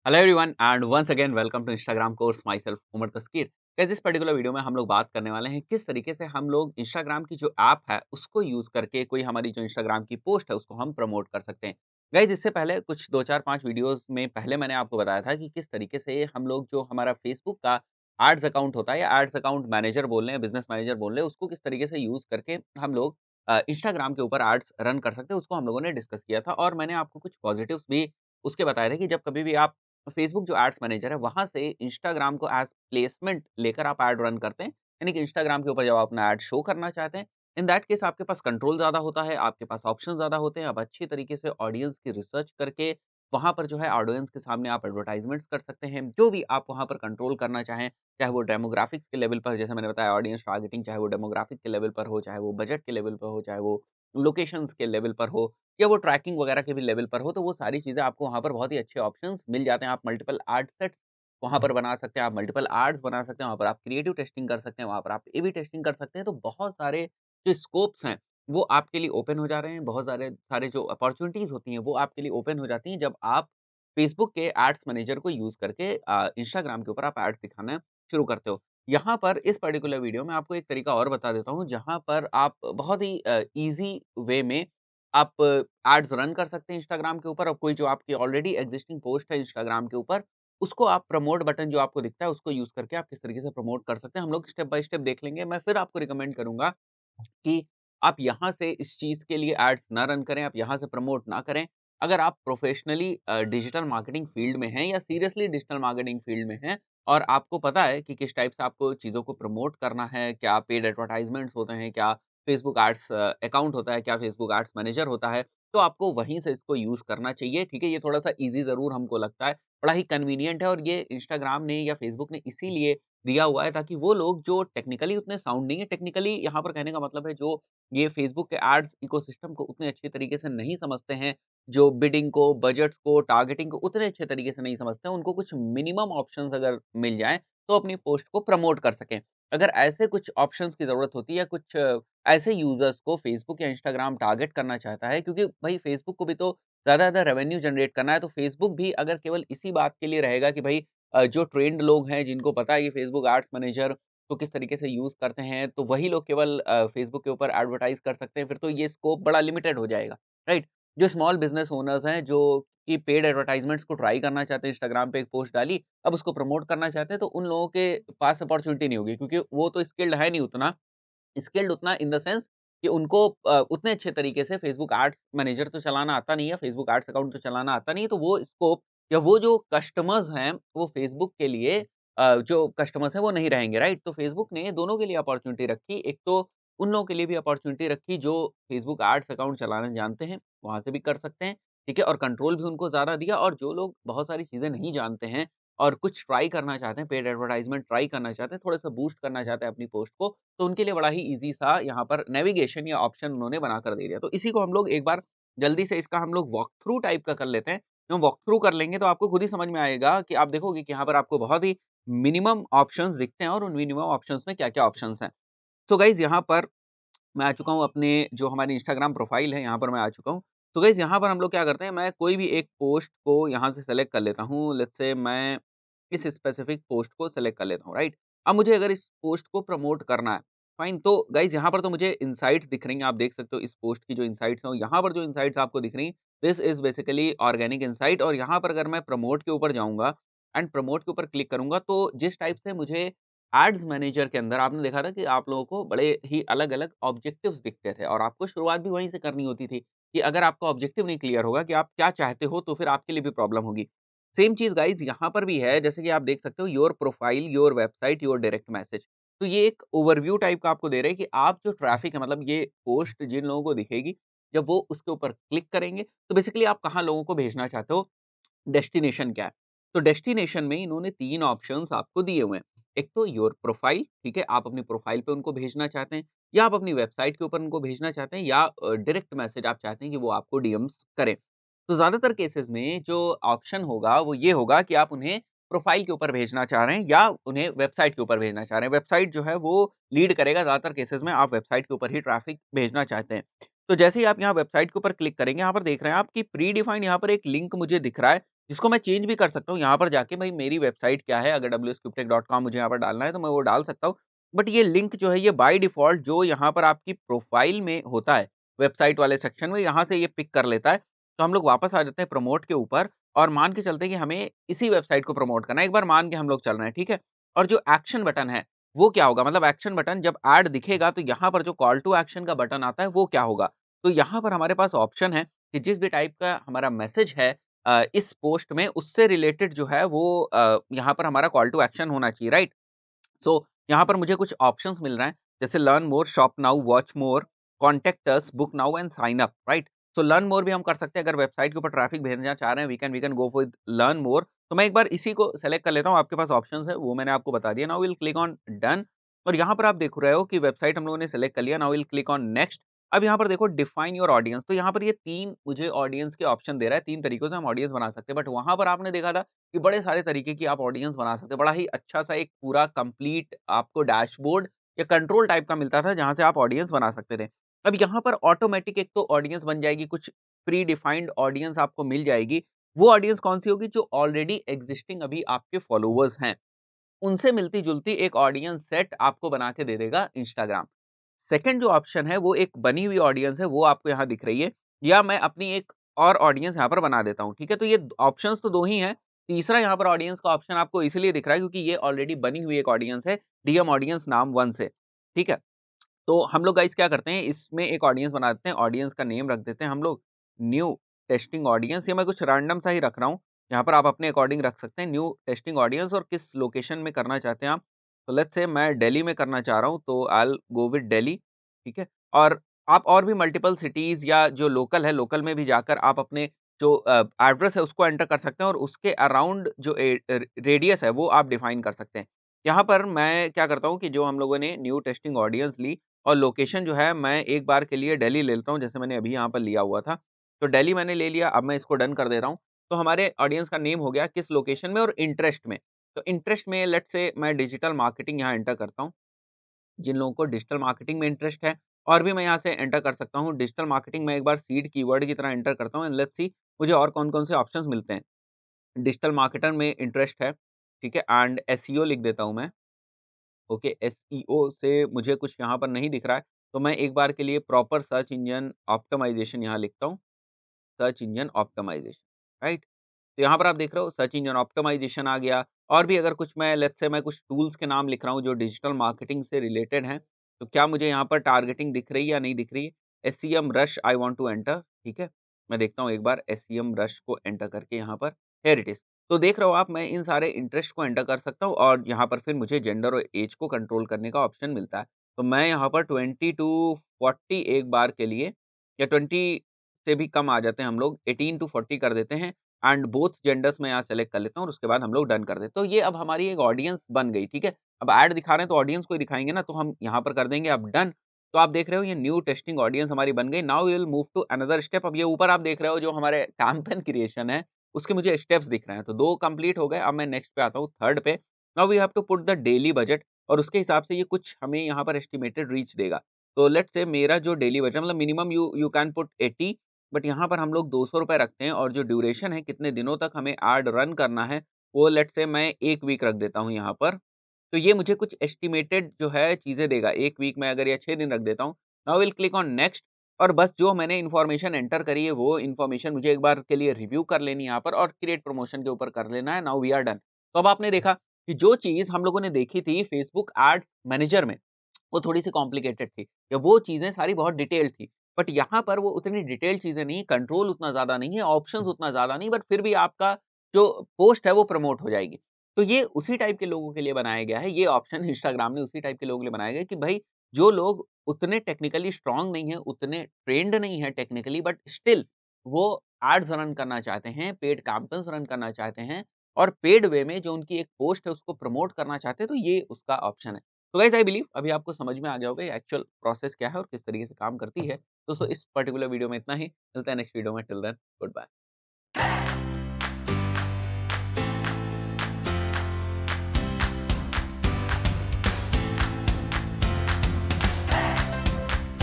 Hello everyone and once again welcome to Instagram course myself Umar Taskeer. Guys इस particular video में हम लोग बात करने वाले हैं किस तरीके से हम लोग इंस्टाग्राम की जो ऐप है उसको यूज करके कोई हमारी जो इंस्टाग्राम की पोस्ट है उसको हम प्रमोट कर सकते हैं। गाइस इससे पहले कुछ 2 4 5 वीडियोस में पहले मैंने आपको बताया था कि किस तरीके से हम लोग जो हमारा फेसबुक का एड्स अकाउंट होता है या एड्स अकाउंट मैनेजर बोल रहे हैं, बिजनेस मैनेजर बोल रहे हैं, उसको किस तरीके से यूज करके हम लोग इंस्टाग्राम के ऊपर एड्स रन कर सकते हैं, उसको हम लोगों ने डिस्कस किया था। और मैंने आपको कुछ पॉजिटिव्स भी उसके बताए थे कि जब कभी भी आप फेसबुक जो एड्स मैनेजर है, वहाँ से इंस्टाग्राम को एज़ प्लेसमेंट लेकर आप ऐड रन करते हैं। यानी कि इंस्टाग्राम के ऊपर जब आप अपना ऐड शो करना चाहते हैं, इन दैट केस आपके पास कंट्रोल ज़्यादा होता है, आपके पास ऑप्शन ज़्यादा होते हैं। आप अच्छी तरीके से ऑडियंस की रिसर्च करके वहाँ पर जो है ऑडियंस के सामने आप एडवर्टाइज़मेंट्स कर सकते हैं। जो भी आप वहाँ पर कंट्रोल करना चाहें, चाहे वो डेमोग्राफिक्स के लेवल पर जैसे मैंने बताया ऑडियंस टारगेटिंग, चाहे वो डेमोग्राफिक के लेवल पर हो, चाहे वो बजट के लेवल पर हो, चाहे वो लोकेशंस के लेवल पर हो या वो ट्रैकिंग वगैरह के भी लेवल पर हो, तो वो सारी चीज़ें आपको वहाँ पर बहुत ही अच्छे ऑप्शंस मिल जाते हैं। आप मल्टीपल एड सेट्स वहाँ पर बना सकते हैं, आप मल्टीपल एड्स बना सकते हैं, वहाँ पर आप क्रिएटिव टेस्टिंग कर सकते हैं, वहाँ पर आप ए/बी टेस्टिंग कर सकते हैं। तो बहुत सारे जो स्कोप्स हैं, वो आपके लिए ओपन हो जा रहे हैं। बहुत सारे सारे जो अपॉर्च्युनिटीज़ होती हैं, वो आपके लिए ओपन हो जाती हैं, जब आप फेसबुक के एड्स मैनेजर को यूज़ करके इंस्टाग्राम के ऊपर आप एड्स दिखाना शुरू करते हो। यहाँ पर इस पर्टिकुलर वीडियो में आपको एक तरीका और बता देता हूँ, जहाँ पर आप बहुत ही ईज़ी वे में आप एड्स रन कर सकते हैं इंस्टाग्राम के ऊपर। और कोई जो आपकी ऑलरेडी एक्जिस्टिंग पोस्ट है इंस्टाग्राम के ऊपर, उसको आप प्रमोट बटन जो आपको दिखता है, उसको यूज़ करके आप किस तरीके से प्रमोट कर सकते हैं। हम लोग स्टेप बाय स्टेप देख लेंगे। मैं फिर आपको रिकमेंड करूँगा कि आप यहाँ से इस चीज़ के लिए एड्स ना रन करें, आप यहाँ से प्रमोट ना करें। अगर आप प्रोफ़ेशनली डिजिटल मार्केटिंग फ़ील्ड में हैं या सीरियसली डिजिटल मार्केटिंग फ़ील्ड में हैं और आपको पता है कि किस टाइप से आपको चीज़ों को प्रमोट करना है, क्या पेड एडवर्टाइज़मेंट्स होते हैं, क्या फ़ेसबुक एड्स अकाउंट होता है, क्या फ़ेसबुक एड्स मैनेजर होता है, तो आपको वहीं से इसको यूज़ करना चाहिए, ठीक है? ये थोड़ा-सा ईज़ी ज़रूर हमको लगता है, बड़ा ही कन्वीनिएंट है और ये इंस्टाग्राम ने या फ़ेसबुक ने इसीलिए दिया हुआ है ताकि वो लोग जो टेक्निकली उतने साउंड नहीं है, टेक्निकली यहाँ पर कहने का मतलब है जो ये फेसबुक के एड्स इकोसिस्टम को उतने अच्छे तरीके से नहीं समझते हैं, जो बिडिंग को, बजट्स को, टारगेटिंग को उतने अच्छे तरीके से नहीं समझते हैं, उनको कुछ मिनिमम ऑप्शंस अगर मिल जाएँ, तो अपनी पोस्ट को प्रमोट कर सकें। अगर ऐसे कुछ ऑप्शंस की ज़रूरत होती है या कुछ ऐसे यूज़र्स को फेसबुक या इंस्टाग्राम टारगेट करना चाहता है, क्योंकि भई फेसबुक को भी तो ज़्यादा-ज़्यादा रेवेन्यू जनरेट करना है, तो फेसबुक भी अगर केवल इसी बात के लिए रहेगा कि भई जो ट्रेंड लोग हैं, जिनको पता है ये फेसबुक एड्स मैनेजर तो किस तरीके से यूज़ करते हैं, तो वही लोग केवल फेसबुक के ऊपर एडवर्टाइज़ कर सकते हैं, फिर तो ये स्कोप बड़ा लिमिटेड हो जाएगा, राइट? जो स्मॉल बिज़नेस ओनर्स हैं, जो कि पेड एडवर्टाइज़मेंट्स को ट्राई करना चाहते हैं, इंस्टाग्राम पे एक पोस्ट डाली, अब उसको प्रमोट करना चाहते हैं, तो उन लोगों के पास अपॉर्च्युनिटी नहीं होगी क्योंकि वो तो स्किल्ड है नहीं उतना। स्किल्ड उतना इन द सेंस कि उनको उतने अच्छे तरीके से फेसबुक एड्स मैनेजर तो चलाना आता नहीं है, फेसबुक एड्स अकाउंट तो चलाना आता नहीं है, तो वो स्कोप या वो जो कस्टमर्स हैं, वो फेसबुक के लिए जो कस्टमर्स हैं, वो नहीं रहेंगे, राइट? तो फेसबुक ने दोनों के लिए अपॉर्च्युनिटी रखी। एक तो उन लोगों के लिए भी अपॉर्च्युनिटी रखी जो फेसबुक एड्स अकाउंट चलाना जानते हैं, वहाँ से भी कर सकते हैं, ठीक है? और कंट्रोल भी उनको ज़्यादा दिया। और जो लोग बहुत सारी चीज़ें नहीं जानते हैं और कुछ ट्राई करना चाहते हैं, पेड एडवर्टाइज़मेंट ट्राई करना चाहते हैं, थोड़ा-सा बूस्ट करना चाहते हैं अपनी पोस्ट को, तो उनके लिए बड़ा ही ईज़ी सा यहाँ पर नेविगेशन या ऑप्शन उन्होंने बनाकर दे दिया। तो इसी को हम लोग एक बार जल्दी से इसका हम लोग वॉक थ्रू टाइप का कर लेते हैं। जब वॉक थ्रू कर लेंगे तो आपको खुद ही समझ में आएगा कि आप देखोगे कि यहाँ पर आपको बहुत ही मिनिमम ऑप्शंस दिखते हैं और उन मिनिमम ऑप्शंस में क्या-क्या ऑप्शंस हैं। तो गाइज़ यहाँ पर मैं आ चुका हूँ अपने जो हमारी इंस्टाग्राम प्रोफ़ाइल है, यहाँ पर मैं आ चुका हूँ। तो गाइज़ यहाँ पर हम लोग क्या करते हैं, मैं कोई भी एक पोस्ट को यहाँ से सेलेक्ट कर लेता हूँ। लेट्स से मैं इस स्पेसिफ़िक पोस्ट को सेलेक्ट कर लेता हूँ, राइट? अब मुझे अगर इस पोस्ट को प्रमोट करना है, फाइन। तो गाइज़ यहाँ पर तो मुझे इनसाइट्स दिख रही हैं, आप देख सकते हो इस पोस्ट की जो इनसाइट्स हैं, यहाँ पर जो इनसाइट्स आपको दिख रही हैं, this is basically organic insight. और यहाँ पर अगर मैं प्रमोट के ऊपर जाऊँगा एंड प्रमोट के ऊपर क्लिक करूँगा, तो जिस टाइप से मुझे एड्स मैनेजर के अंदर आपने देखा था कि आप लोगों को बड़े ही अलग-अलग ऑब्जेक्टिव्स दिखते थे और आपको शुरुआत भी वहीं से करनी होती थी कि अगर आपका ऑब्जेक्टिव नहीं क्लियर होगा कि आप क्या चाहते हो, तो फिर आपके लिए भी प्रॉब्लम होगी। सेम चीज़ गाइज़ यहाँ पर भी है, जैसे कि आप देख सकते हो your profile, your website, your direct message. तो ये एक ओवरव्यू टाइप का आपको दे रहे हैं कि आप जो ट्रैफ़िक है, मतलब ये पोस्ट जिन लोगों को दिखेगी, जब वो उसके ऊपर क्लिक करेंगे, तो बेसिकली आप कहाँ लोगों को भेजना चाहते हो, डेस्टिनेशन क्या है? तो डेस्टिनेशन में इन्होंने 3 ऑप्शंस आपको दिए हुए हैं। एक तो योर प्रोफाइल, ठीक है? आप अपनी प्रोफाइल पे उनको भेजना चाहते हैं या आप अपनी वेबसाइट के ऊपर उनको भेजना चाहते हैं या डायरेक्ट मैसेज आप चाहते हैं कि वो आपको डीएम्स करें। तो ज़्यादातर केसेज़ में जो ऑप्शन होगा वो ये होगा कि आप उन्हें प्रोफाइल के ऊपर भेजना चाह रहे हैं या उन्हें वेबसाइट के ऊपर भेजना चाह रहे हैं। वेबसाइट जो है वो लीड करेगा, ज़्यादातर केसेज़ में आप वेबसाइट के ऊपर ही ट्रैफिक भेजना चाहते हैं। तो जैसे ही आप यहाँ वेबसाइट के ऊपर क्लिक करेंगे, यहाँ पर देख रहे हैं आप कि प्री डिफाइंड यहाँ पर एक लिंक मुझे दिख रहा है, जिसको मैं चेंज भी कर सकता हूँ यहाँ पर जाके भाई मेरी वेबसाइट क्या है, अगर wscriptech.com मुझे यहाँ पर डालना है तो मैं वो डाल सकता हूँ। बट ये लिंक जो है ये बाय डिफ़ॉल्ट जो यहाँ पर आपकी प्रोफ़ाइल में होता है, वेबसाइट वाले सेक्शन में यहाँ से ये पिक कर लेता है। तो हम लोग वापस आ जाते हैं प्रमोट के ऊपर और मान के चलते हैं कि हमें इसी वेबसाइट को प्रमोट करना है। एक बार मान के हम लोग चल रहे हैं, ठीक है? और जो एक्शन बटन है, वो क्या होगा? मतलब एक्शन बटन जब ऐड दिखेगा तो यहाँ पर जो कॉल टू एक्शन का बटन आता है वो क्या होगा? तो यहाँ पर हमारे पास ऑप्शन है कि जिस भी टाइप का हमारा मैसेज है इस पोस्ट में उससे रिलेटेड जो है वो यहाँ पर हमारा कॉल टू एक्शन होना चाहिए, राइट? सो यहाँ पर मुझे कुछ ऑप्शंस मिल रहे हैं, जैसे learn more, shop now, watch more, contact us, book now and sign up, right? So learn more भी हम कर सकते हैं, अगर वेबसाइट के ऊपर ट्रैफिक भेजना चाह रहे हैं, we can go with learn more. तो मैं एक बार इसी को सेलेक्ट कर लेता हूँ, आपके पास ऑप्शंस है, वो मैंने आपको बता दिया। Now will click on done और यहाँ पर आप देख रहे हो कि वेबसाइट हम लोगों ने सेलेक्ट कर लिया। Now will click on next. अब यहाँ पर देखो डिफाइन योर ऑडियंस, तो यहाँ पर ये 3 मुझे ऑडियंस के ऑप्शन दे रहा है, 3 तरीकों से हम ऑडियंस बना सकते हैं, बट वहाँ पर आपने देखा था कि बड़े सारे तरीके की आप ऑडियंस बना सकते हैं। बड़ा ही अच्छा-सा एक पूरा कंप्लीट आपको डैशबोर्ड या कंट्रोल टाइप का मिलता था, जहाँ से आप ऑडियंस बना सकते थे। अब यहाँ पर ऑटोमैटिक एक तो ऑडियंस बन जाएगी, कुछ प्री डिफाइंड ऑडियंस आपको मिल जाएगी। वो ऑडियंस कौन-सी होगी? जो ऑलरेडी एक्जिस्टिंग अभी आपके फॉलोवर्स हैं। उनसे मिलती-जुलती एक ऑडियंस सेट आपको बना के दे देगा इंस्टाग्राम। सेकंड जो ऑप्शन है वो एक बनी हुई ऑडियंस है, वो आपको यहाँ दिख रही है, या मैं अपनी एक और ऑडियंस यहाँ पर बना देता हूँ, ठीक है? तो ये ऑप्शंस तो 2 ही हैं। तीसरा यहाँ पर ऑडियंस का ऑप्शन आपको इसलिए दिख रहा है क्योंकि ये ऑलरेडी बनी हुई एक ऑडियंस है, डीएम ऑडियंस नाम 1 से, ठीक है? तो हम लोग गाइस क्या करते हैं, इसमें एक ऑडियंस बना देते हैं, ऑडियंस का नेम रख देते हैं हम लोग न्यू टेस्टिंग ऑडियंस, या मैं कुछ रैंडम सा ही रख रहा हूँ। यहाँ पर आप अपने अकॉर्डिंग रख सकते हैं न्यू टेस्टिंग ऑडियंस, और किस लोकेशन में करना चाहते हैं आप। तो लेट्स से मैं दिल्ली में करना चाह रहा हूँ, तो I will go with Delhi, ठीक है? और आप और भी मल्टीपल सिटीज़ या जो लोकल है, लोकल में भी जाकर आप अपने जो एड्रेस है उसको एंटर कर सकते हैं और उसके अराउंड जो रेडियस है वो आप डिफाइन कर सकते हैं। यहाँ पर मैं क्या करता हूँ कि जो हम लोगों ने न्यू टेस्टिंग ऑडियंस ली और लोकेशन जो है मैं एक बार के लिए दिल्ली ले लेता हूँ, जैसे मैंने अभी यहाँ पर लिया हुआ था। तो दिल्ली मैंने ले लिया, अब मैं इसको डन कर दे रहा हूँ। तो हमारे ऑडियंस का नेम हो गया किस लोकेशन में और इंटरेस्ट में। तो इंटरेस्ट में लेट्स से मैं डिजिटल मार्केटिंग यहाँ एंटर करता हूँ। जिन लोगों को डिजिटल मार्केटिंग में इंटरेस्ट है, और भी मैं यहाँ से एंटर कर सकता हूँ डिजिटल मार्केटिंग में, एक बार सीड कीवर्ड की तरह एंटर करता हूँ एंड लेट्स सी मुझे और कौन-कौन से ऑप्शंस मिलते हैं। डिजिटल मार्केटर में इंटरेस्ट है, ठीक है? एंड एसईओ लिख देता हूँ मैं। ओके, एसईओ से मुझे कुछ यहाँ पर नहीं दिख रहा है, तो मैं एक बार के लिए प्रॉपर सर्च इंजन ऑप्टिमाइज़ेशन यहाँ लिखता हूँ, सर्च इंजन ऑप्टिमाइज़ेशन, राइट? तो यहाँ पर आप देख रहे हो सर्च इंजन ऑप्टिमाइज़ेशन आ गया, और भी अगर कुछ मैं लेट्स से मैं कुछ टूल्स के नाम लिख रहा हूँ जो डिजिटल मार्केटिंग से रिलेटेड हैं, तो क्या मुझे यहाँ पर टारगेटिंग दिख रही है या नहीं दिख रही है? Semrush I want to enter, ठीक है? मैं देखता हूँ एक बार एसईएम रश को एंटर करके यहाँ पर, हियर इट इज़। तो देख रहे हो आप, मैं इन सारे इंटरेस्ट को एंटर कर सकता हूँ और यहाँ पर फिर मुझे जेंडर और एज को कंट्रोल करने का ऑप्शन मिलता है। तो मैं यहाँ पर 20 टू 40 एक बार के लिए, या 20 से भी कम आ जाते हैं हम लोग, 18 टू 40 कर देते हैं एंड बोथ जेंडर्स मैं यहाँ सेलेक्ट कर लेता हूँ और उसके बाद हम लोग डन कर देते हैं। तो ये अब हमारी एक ऑडियंस बन गई, ठीक है? अब ऐड दिखा रहे हैं तो ऑडियंस को ही दिखाएँगे ना, तो हम यहाँ पर कर देंगे अब डन। तो आप देख रहे हो ये न्यू टेस्टिंग ऑडियंस हमारी बन गई। Now we will move to another step. अब ये ऊपर आप देख रहे हो जो हमारे कैंपेन क्रिएशन है, उसके मुझे स्टेप्स दिख रहे हैं। तो 2 कंप्लीट हो गए, अब मैं नेक्स्ट पे आता हूँ, थर्ड पे। Now we have to put the daily budget, और उसके हिसाब से ये कुछ हमें यहाँ पर एस्टिमेटेड रीच देगा। तो लेट्स से मेरा जो डेली बजट, मतलब minimum you you can put 80, but यहाँ पर हम लोग ₹200 रखते हैं, और जो ड्यूरेशन है कितने दिनों तक हमें ऐड रन करना है, वो लेट्स से मैं 1 वीक रख देता हूँ यहाँ पर। तो ये मुझे कुछ एस्टिमेटेड जो है चीज़ें देगा, 1 वीक में अगर या 6 दिन रख देता हूँ। Now will click on next, और बस जो मैंने इन्फॉर्मेशन एंटर करी है वो इन्फॉर्मेशन मुझे एक बार के लिए रिव्यू कर लेनी है यहाँ पर, और क्रिएट प्रमोशन के ऊपर कर लेना है। Now we are done. तो अब आपने देखा कि जो चीज़ हम लोगों ने देखी थी फेसबुक एड्स मैनेजर में, वो थोड़ी-सी कॉम्प्लिकेटेड थी, या वो चीज़ें सारी बहुत डिटेल्ड थी। बट यहाँ पर वो उतनी डिटेल्ड चीज़ें नहीं, कंट्रोल उतना ज़्यादा नहीं है, ऑप्शंस उतना ज़्यादा नहीं, बट फिर भी आपका जो पोस्ट है वो प्रमोट हो जाएगी। तो ये उसी टाइप के लोगों के लिए बनाया गया है, ये ऑप्शन इंस्टाग्राम ने उसी टाइप के लोगों के लिए बनाया गया है कि भई जो लोग उतने टेक्निकली स्ट्रॉन्ग नहीं है, उतने ट्रेन्ड नहीं है टेक्निकली, बट स्टिल वो एड्स रन करना चाहते हैं, पेड कैंपेन्स रन करना चाहते हैं, और पेड वे में जो उनकी एक पोस्ट है उसको प्रमोट करना चाहते हैं, तो ये उसका ऑप्शन है। तो गाइस आई बिलीव अभी आपको समझ में आ गया होगा ये एक्चुअल प्रोसेस क्या है और किस तरीके से काम करती है। दोस्तों इस पर्टिकुलर वीडियो में इतना ही, मिलते हैं नेक्स्ट वीडियो में, टिल देन गुड बाय।